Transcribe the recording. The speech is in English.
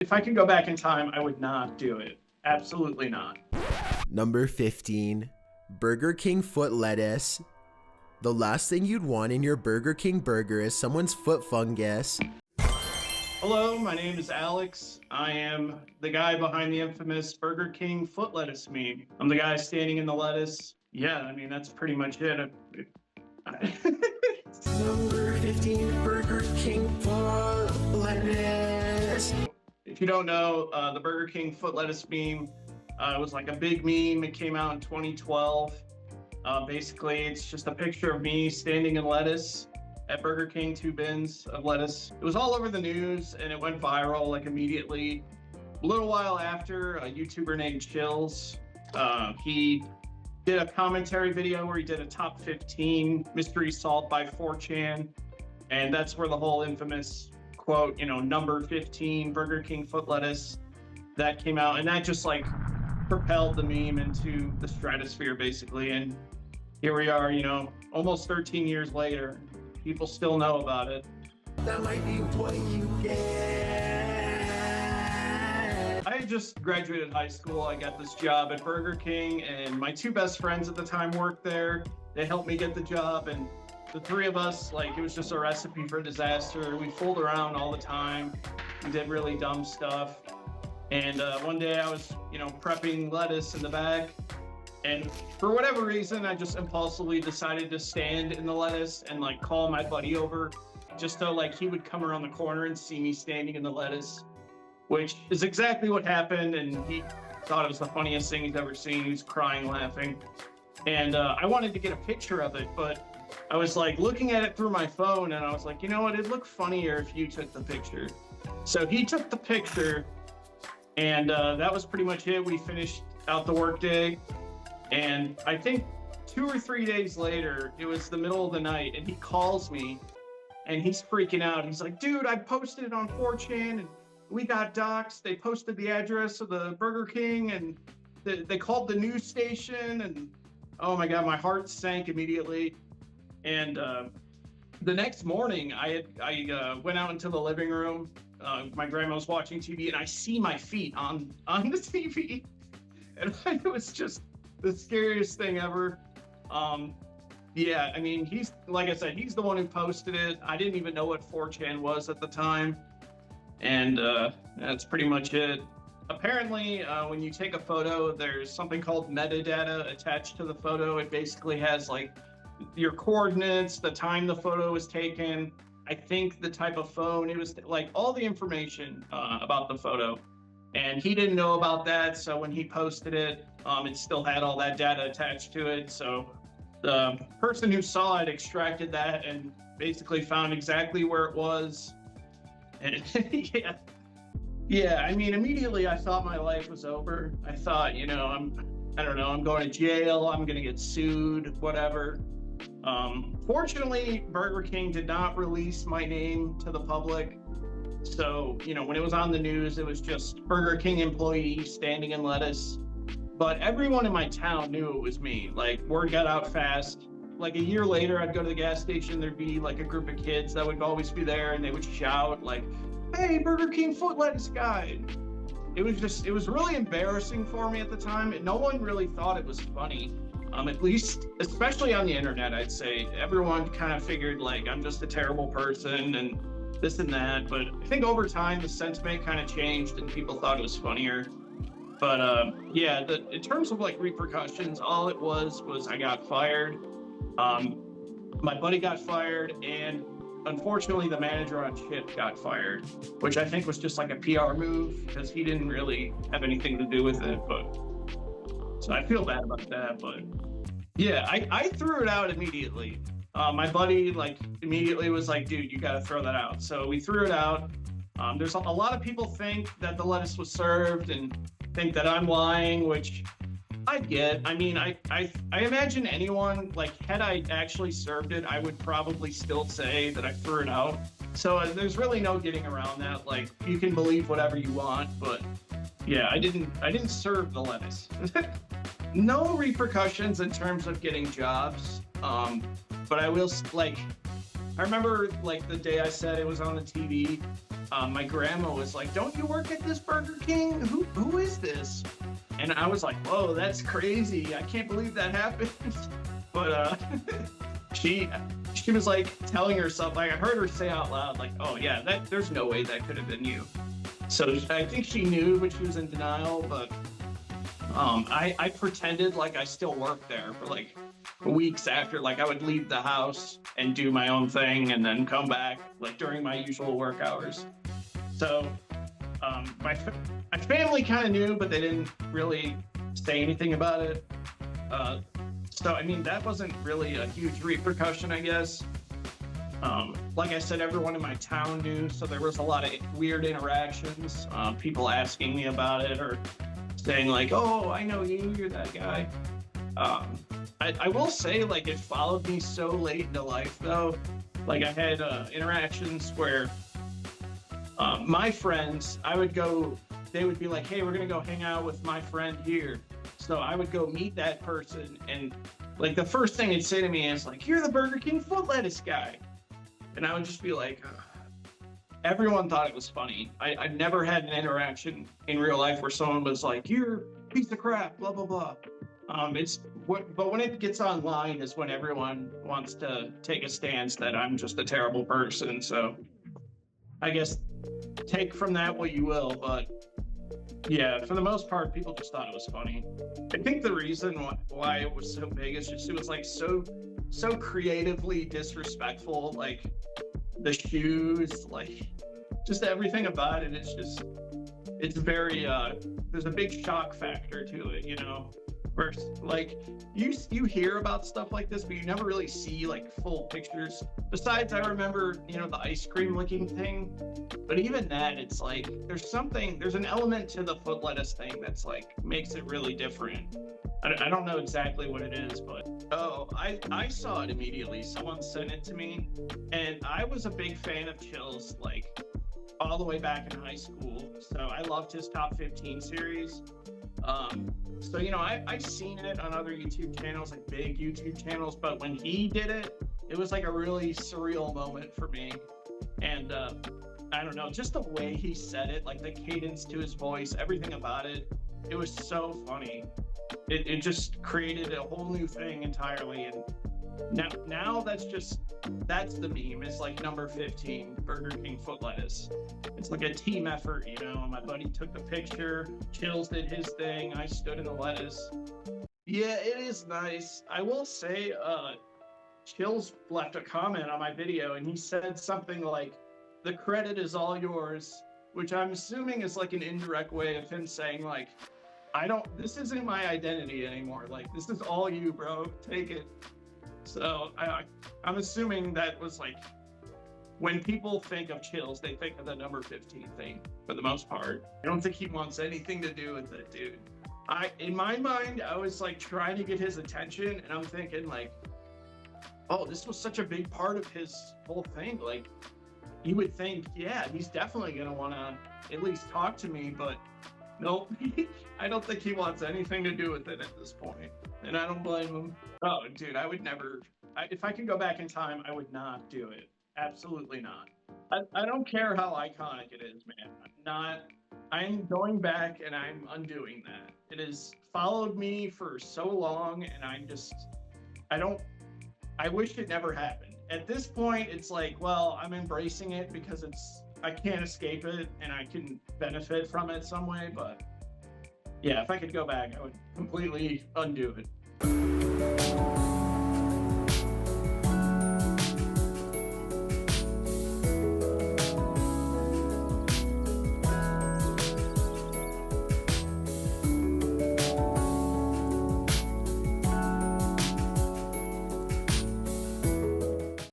If I could go back in time, I would not do it. Absolutely not. Number 15, Burger King foot lettuce. The last thing you'd want in your Burger King burger is someone's foot fungus. Hello, my name is Alex. I am the guy behind the infamous Burger King foot lettuce meme. I'm the guy standing in the lettuce. Yeah, I mean, that's pretty much it. Number 15, Burger King foot lettuce. If you don't know, the Burger King foot lettuce meme was like a big meme. It came out in 2012. Basically, it's just a picture of me standing in lettuce at Burger King, 2 bins of lettuce. It was all over the news and it went viral like immediately. A little while after, a YouTuber named Chills, he did a commentary video where he did a top 15 mystery solved by 4chan. And that's where the whole infamous quote, number 15 Burger King foot lettuce, that came out. And that just like propelled the meme into the stratosphere basically. And here we are, almost 13 years later, people still know about it. That might be what you get. I just graduated high school. I got this job at Burger King, and my 2 best friends at the time worked there. They helped me get the job, and the 3 of us, it was just a recipe for disaster. We fooled around all the time. We did really dumb stuff. And one day I was, prepping lettuce in the back, and for whatever reason, I just impulsively decided to stand in the lettuce and call my buddy over just so he would come around the corner and see me standing in the lettuce, which is exactly what happened. And he thought it was the funniest thing he's ever seen. He was crying, laughing. And I wanted to get a picture of it, but I was looking at it through my phone and I was like, you know what, it'd look funnier if you took the picture. So he took the picture, and that was pretty much it. We finished out the workday. And I think 2 or 3 days later, it was the middle of the night, and he calls me and he's freaking out. He's like, dude, I posted it on 4chan and we got doxxed. They posted the address of the Burger King and they called the news station, and oh my God, my heart sank immediately. And the next morning I went out into the living room. My grandma was watching TV and I see my feet on the TV. And it was just the scariest thing ever. Yeah, I mean, he's, like I said, he's the one who posted it. I didn't even know what 4chan was at the time. And that's pretty much it. Apparently, when you take a photo, there's something called metadata attached to the photo. It basically has your coordinates, the time the photo was taken, I think the type of phone, it was all the information about the photo. And he didn't know about that, so when he posted it, it still had all that data attached to it. So the person who saw it extracted that and basically found exactly where it was. And yeah, I mean, immediately I thought my life was over. I thought, I don't know, I'm going to jail, I'm gonna get sued, whatever. Fortunately, Burger King did not release my name to the public. So, when it was on the news, it was just Burger King employee standing in lettuce. But everyone in my town knew it was me. Word got out fast. A year later, I'd go to the gas station, there'd be a group of kids that would always be there, and they would shout hey, Burger King foot lettuce guy. It was really embarrassing for me at the time. And no one really thought it was funny. At least, especially on the internet, I'd say. Everyone kind of figured I'm just a terrible person and this and that. But I think over time, the sentiment kind of changed and people thought it was funnier. But yeah, in terms of repercussions, all it was I got fired. My buddy got fired, and unfortunately the manager on shift got fired, which I think was just a PR move because he didn't really have anything to do with it. But so I feel bad about that. But yeah, I threw it out immediately. My buddy immediately was like, dude, you got to throw that out. So we threw it out. There's a lot of people think that the lettuce was served and think that I'm lying, which I get. I mean, I imagine anyone, had I actually served it, I would probably still say that I threw it out. So there's really no getting around that. You can believe whatever you want, but yeah, I didn't serve the lettuce. No repercussions in terms of getting jobs. But I will, I remember the day I said it was on the TV, my grandma was like, "Don't you work at this Burger King? Who is this?" And I was like, "Whoa, that's crazy! I can't believe that happened." But she was like telling herself, like I heard her say out loud, like, "Oh yeah, there's no way that could have been you." So I think she knew, but she was in denial. But I pretended like I still worked there for like weeks after. Like I would leave the house and do my own thing, and then come back like during my usual work hours. So my family kind of knew, but they didn't really say anything about it. So I mean, that wasn't really a huge repercussion, I guess. Like I said, everyone in my town knew, so there was a lot of weird interactions. People asking me about it or saying like, "Oh, I know you, you're that guy." I will say, like, it followed me so late into life, though. Like, I had interactions where my friends, they would be like, "Hey, we're gonna go hang out with my friend here." So I would go meet that person, and like the first thing they'd say to me is like, "You're the Burger King foot lettuce guy," and I would just be like, ugh. Everyone thought it was funny. I never had an interaction in real life where someone was like, "You're a piece of crap," blah blah blah. But when it gets online is when everyone wants to take a stance that I'm just a terrible person. So I guess take from that what you will, but yeah, for the most part, people just thought it was funny. I think the reason why it was so big is just it was like so creatively disrespectful. Like the shoes, like just everything about it. It's very there's a big shock factor to it, you know. Where like you hear about stuff like this, but you never really see like full pictures. Besides, I remember, you know, the ice cream licking thing, but even that, it's like there's an element to the foot lettuce thing that's like makes it really different. I don't know exactly what it is, but I saw it immediately. Someone sent it to me, and I was a big fan of Chill's like all the way back in high school. So I loved his top 15 series. So, you know, I've seen it on other YouTube channels, like big YouTube channels, but when he did it, it was like a really surreal moment for me. And I don't know, just the way he said it, like the cadence to his voice, everything about it, it was so funny. It just created a whole new thing entirely. And now that's the meme. It's like number 15, Burger King foot lettuce. It's like a team effort, you know. My buddy took the picture, Chills did his thing, I stood in the lettuce. Yeah, it is nice. I will say, Chills left a comment on my video, and he said something like, "The credit is all yours," which I'm assuming is like an indirect way of him saying like, this isn't my identity anymore. Like, this is all you, bro. Take it. So I'm assuming that was like, when people think of Chills, they think of the number 15 thing for the most part. I don't think he wants anything to do with it, dude. In my mind, I was like trying to get his attention, and I'm thinking like, oh, this was such a big part of his whole thing. Like, you would think, yeah, he's definitely gonna wanna at least talk to me, but nope. I don't think he wants anything to do with it at this point, and I don't blame him. Oh, dude, I would never. If I could go back in time, I would not do it. Absolutely not. I don't care how iconic it is, man. I'm going back and I'm undoing that. It has followed me for so long, and I wish it never happened. At this point, it's like, well, I'm embracing it because I can't escape it, and I can benefit from it some way. But yeah, if I could go back, I would completely undo it.